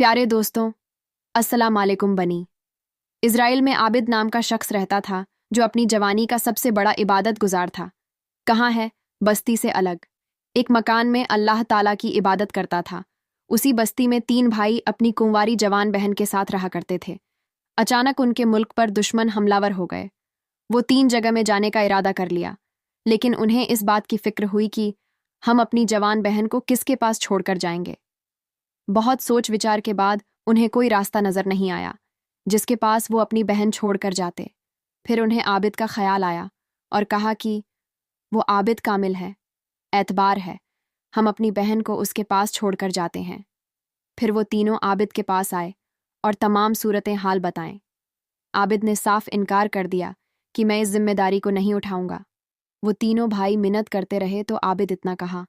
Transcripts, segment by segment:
प्यारे दोस्तों, अस्सलाम वालेकुम बनी। इज़राइल में आबिद नाम का शख्स रहता था जो अपनी जवानी का सबसे बड़ा इबादत गुजार था। कहाँ है? बस्ती से अलग एक मकान में अल्लाह ताला की इबादत करता था। उसी बस्ती में 3 भाई अपनी कुंवारी जवान बहन के साथ रहा करते थे। अचानक उनके मुल्क पर दुश्मन हमलावर हो गए। वो 3 जगह में जाने का इरादा कर लिया, लेकिन उन्हें इस बात की फिक्र हुई कि हम अपनी जवान बहन को किसके पास छोड़कर जाएंगे। बहुत सोच विचार के बाद उन्हें कोई रास्ता नजर नहीं आया जिसके पास वो अपनी बहन छोड़कर जाते। फिर उन्हें आबिद का ख्याल आया और कहा कि वो आबिद कामिल है, एतबार है, हम अपनी बहन को उसके पास छोड़कर जाते हैं। फिर वो तीनों आबिद के पास आए और तमाम सूरतें हाल बताएं। आबिद ने साफ इनकार कर दिया कि मैं इस जिम्मेदारी को नहीं उठाऊंगा। वो तीनों भाई मिन्नत करते रहे तो आबिद इतना कहा,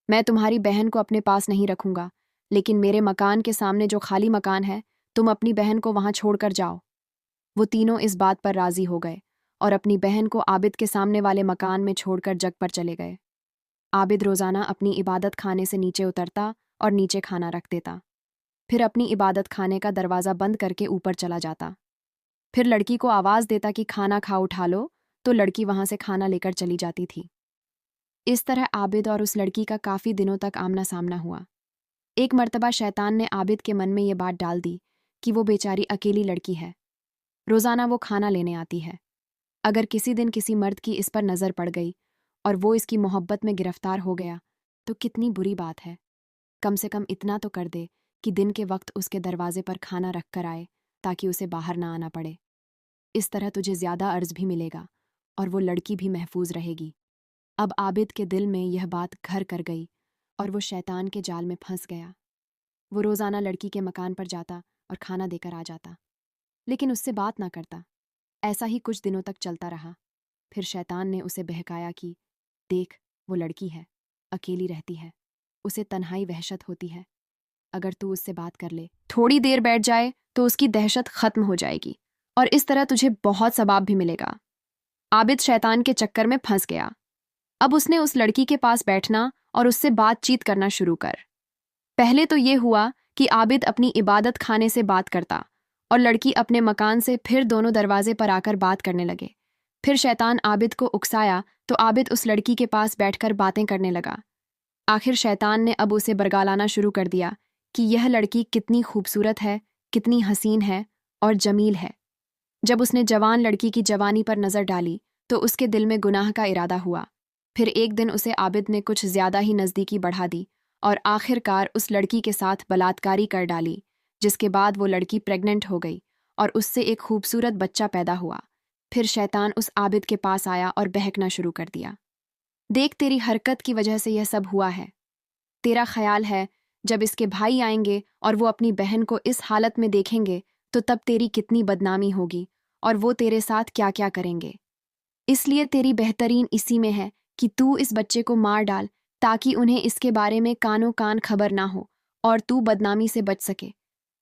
मैं तुम्हारी बहन को अपने पास नहीं रखूंगा, लेकिन मेरे मकान के सामने जो खाली मकान है तुम अपनी बहन को वहां छोड़कर जाओ। वो तीनों इस बात पर राजी हो गए और अपनी बहन को आबिद के सामने वाले मकान में छोड़कर जग पर चले गए। आबिद रोजाना अपनी इबादत खाने से नीचे उतरता और नीचे खाना रख देता। फिर अपनी इबादत खाने का दरवाज़ा बंद करके ऊपर चला जाता। फिर लड़की को आवाज़ देता कि खाना खा उठा लो, तो लड़की वहां से खाना लेकर चली जाती थी। इस तरह आबिद और उस लड़की का काफ़ी दिनों तक आमना सामना हुआ। एक मर्तबा शैतान ने आबिद के मन में ये बात डाल दी कि वो बेचारी अकेली लड़की है, रोज़ाना वो खाना लेने आती है। अगर किसी दिन किसी मर्द की इस पर नज़र पड़ गई और वो इसकी मोहब्बत में गिरफ्तार हो गया तो कितनी बुरी बात है। कम से कम इतना तो कर दे कि दिन के वक्त उसके दरवाजे पर खाना रख कर आए ताकि उसे बाहर ना आना पड़े। इस तरह तुझे ज़्यादा अर्ज भी मिलेगा और वो लड़की भी महफूज रहेगी। अब आबिद के दिल में यह बात घर कर गई और वो शैतान के जाल में फंस गया। वो रोज़ाना लड़की के मकान पर जाता और खाना देकर आ जाता, लेकिन उससे बात ना करता। ऐसा ही कुछ दिनों तक चलता रहा। फिर शैतान ने उसे बहकाया कि देख, वो लड़की है, अकेली रहती है, उसे तन्हाई वहशत होती है। अगर तू उससे बात कर ले, थोड़ी देर बैठ जाए तो उसकी दहशत खत्म हो जाएगी और इस तरह तुझे बहुत सवाब भी मिलेगा। आबिद शैतान के चक्कर में फंस गया। अब उसने उस लड़की के पास बैठना और उससे बातचीत करना शुरू कर। पहले तो ये हुआ कि आबिद अपनी इबादत खाने से बात करता और लड़की अपने मकान से, फिर दोनों दरवाजे पर आकर बात करने लगे। फिर शैतान आबिद को उकसाया तो आबिद उस लड़की के पास बैठकर बातें करने लगा। आखिर शैतान ने अब उसे बरगलाना शुरू कर दिया कि यह लड़की कितनी खूबसूरत है, कितनी हसीन है और जमील है। जब उसने जवान लड़की की जवानी पर नज़र डाली तो उसके दिल में गुनाह का इरादा हुआ। फिर एक दिन उसे आबिद ने कुछ ज़्यादा ही नज़दीकी बढ़ा दी और आखिरकार उस लड़की के साथ बलात्कारी कर डाली, जिसके बाद वो लड़की प्रेग्नेंट हो गई और उससे एक खूबसूरत बच्चा पैदा हुआ। फिर शैतान उस आबिद के पास आया और बहकना शुरू कर दिया, देख, तेरी हरकत की वजह से यह सब हुआ है। तेरा ख्याल है जब इसके भाई आएंगे और वो अपनी बहन को इस हालत में देखेंगे तो तब तेरी कितनी बदनामी होगी और वो तेरे साथ क्या क्या करेंगे। इसलिए तेरी बेहतरीन इसी में है कि तू इस बच्चे को मार डाल ताकि उन्हें इसके बारे में कानो कान खबर ना हो और तू बदनामी से बच सके।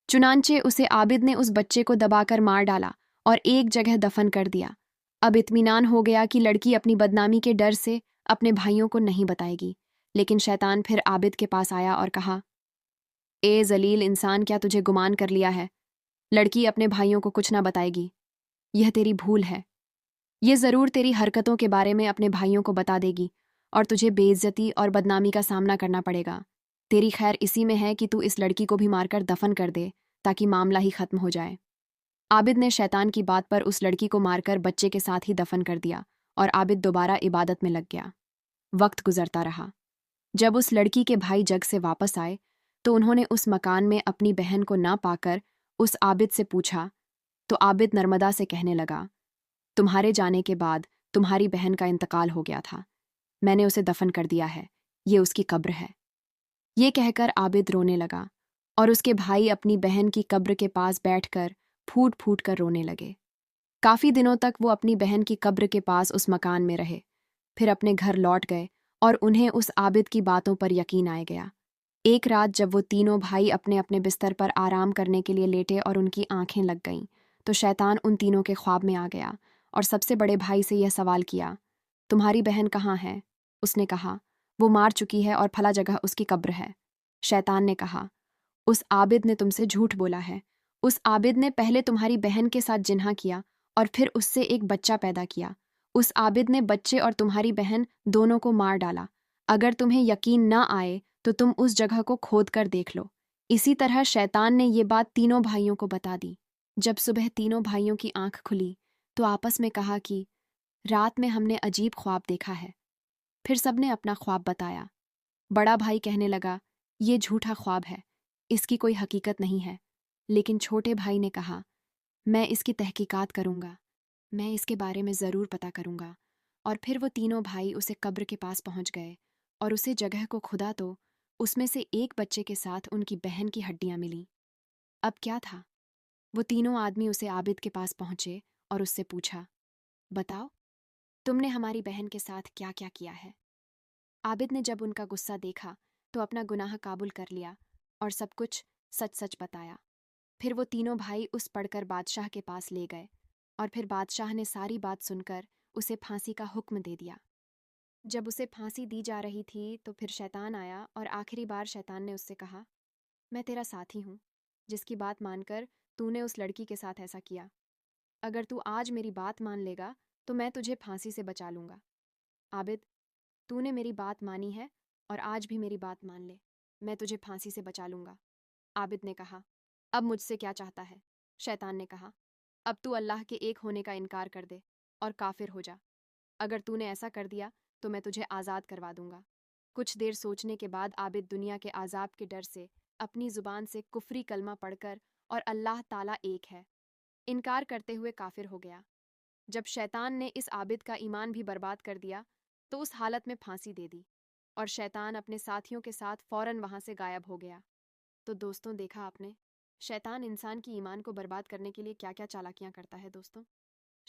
चुनांचे उसे आबिद ने उस बच्चे को दबाकर मार डाला और एक जगह दफन कर दिया। अब इत्मीनान हो गया कि लड़की अपनी बदनामी के डर से अपने भाइयों को नहीं बताएगी। लेकिन शैतान फिर आबिद के पास आया और कहा, ए जलील इंसान, क्या तुझे गुमान कर लिया है? लड़की अपने भाइयों को कुछ ना बताएगी। यह तेरी भूल है। ये ज़रूर तेरी हरकतों के बारे में अपने भाइयों को बता देगी और तुझे बेइज्जती और बदनामी का सामना करना पड़ेगा। तेरी खैर इसी में है कि तू इस लड़की को भी मारकर दफन कर दे ताकि मामला ही खत्म हो जाए। आबिद ने शैतान की बात पर उस लड़की को मारकर बच्चे के साथ ही दफन कर दिया और आबिद दोबारा इबादत में लग गया। वक्त गुजरता रहा। जब उस लड़की के भाई जग से वापस आए तो उन्होंने उस मकान में अपनी बहन को ना पाकर उस आबिद से पूछा, तो आबिद नर्मदा से कहने लगा, तुम्हारे जाने के बाद तुम्हारी बहन का इंतकाल हो गया था, मैंने उसे दफन कर दिया है, ये उसकी कब्र है। ये कहकर आबिद रोने लगा और उसके भाई अपनी बहन की कब्र के पास बैठकर फूट फूट कर रोने लगे। काफ़ी दिनों तक वो अपनी बहन की कब्र के पास उस मकान में रहे, फिर अपने घर लौट गए और उन्हें उस आबिद की बातों पर यकीन आ गया। एक रात जब वो तीनों भाई अपने अपने बिस्तर पर आराम करने के लिए लेटे और उनकी आंखें लग गईं, तो शैतान उन तीनों के ख्वाब में आ गया और सबसे बड़े भाई से यह सवाल किया, तुम्हारी बहन कहाँ है? उसने कहा, वो मार चुकी है और फला जगह उसकी कब्र है। शैतान ने कहा, उस आबिद ने तुमसे झूठ बोला है। उस आबिद ने पहले तुम्हारी बहन के साथ जिन्हा किया और फिर उससे एक बच्चा पैदा किया। उस आबिद ने बच्चे और तुम्हारी बहन दोनों को मार डाला। अगर तुम्हें यकीन न आए तो तुम उस जगह को खोद कर देख लो। इसी तरह शैतान ने ये बात तीनों भाइयों को बता दी। जब सुबह तीनों भाइयों की आंख खुली तो आपस में कहा कि रात में हमने अजीब ख्वाब देखा है। फिर सबने अपना ख्वाब बताया। बड़ा भाई कहने लगा, ये झूठा ख्वाब है, इसकी कोई हकीकत नहीं है। लेकिन छोटे भाई ने कहा, मैं इसकी तहकीकात करूंगा, मैं इसके बारे में ज़रूर पता करूंगा। और फिर वो तीनों भाई उसे कब्र के पास पहुंच गए और उसे जगह को खुदा तो उसमें से एक बच्चे के साथ उनकी बहन की हड्डियां मिलीं। अब क्या था? वो तीनों आदमी उसे आबिद के पास पहुंचे और उससे पूछा, बताओ, तुमने हमारी बहन के साथ क्या क्या किया है? आबिद ने जब उनका गुस्सा देखा तो अपना गुनाह काबुल कर लिया और सब कुछ सच सच बताया। फिर वो तीनों भाई उस पढ़कर बादशाह के पास ले गए और फिर बादशाह ने सारी बात सुनकर उसे फांसी का हुक्म दे दिया। जब उसे फांसी दी जा रही थी तो फिर शैतान आया और आखिरी बार शैतान ने उससे कहा, मैं तेरा साथी हूँ, जिसकी बात मानकर तूने उस लड़की के साथ ऐसा किया। अगर तू आज मेरी बात मान लेगा तो मैं तुझे फांसी से बचा लूँगा। आबिद, तूने मेरी बात मानी है और आज भी मेरी बात मान ले, मैं तुझे फांसी से बचा लूँगा। आबिद ने कहा, अब मुझसे क्या चाहता है? शैतान ने कहा, अब तू अल्लाह के एक होने का इनकार कर दे और काफिर हो जा। अगर तूने ऐसा कर दिया तो मैं तुझे आज़ाद करवा दूंगा। कुछ देर सोचने के बाद आबिद दुनिया के आज़ाब के डर से अपनी ज़ुबान से कुफरी कलमा पढ़कर और अल्लाह ताला एक है इनकार करते हुए काफिर हो गया। जब शैतान ने इस आबिद का ईमान भी बर्बाद कर दिया तो उस हालत में फांसी दे दी और शैतान अपने साथियों के साथ फौरन वहां से गायब हो गया। तो दोस्तों, देखा आपने, शैतान इंसान की ईमान को बर्बाद करने के लिए क्या क्या चालाकियां करता है। दोस्तों,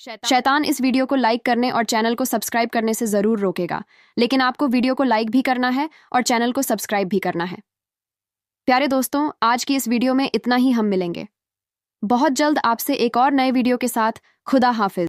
शैतान इस वीडियो को लाइक करने और चैनल को सब्सक्राइब करने से ज़रूर रोकेगा, लेकिन आपको वीडियो को लाइक भी करना है और चैनल को सब्सक्राइब भी करना है। प्यारे दोस्तों, आज की इस वीडियो में इतना ही। हम मिलेंगे बहुत जल्द आपसे एक और नए वीडियो के साथ। खुदा हाफिज।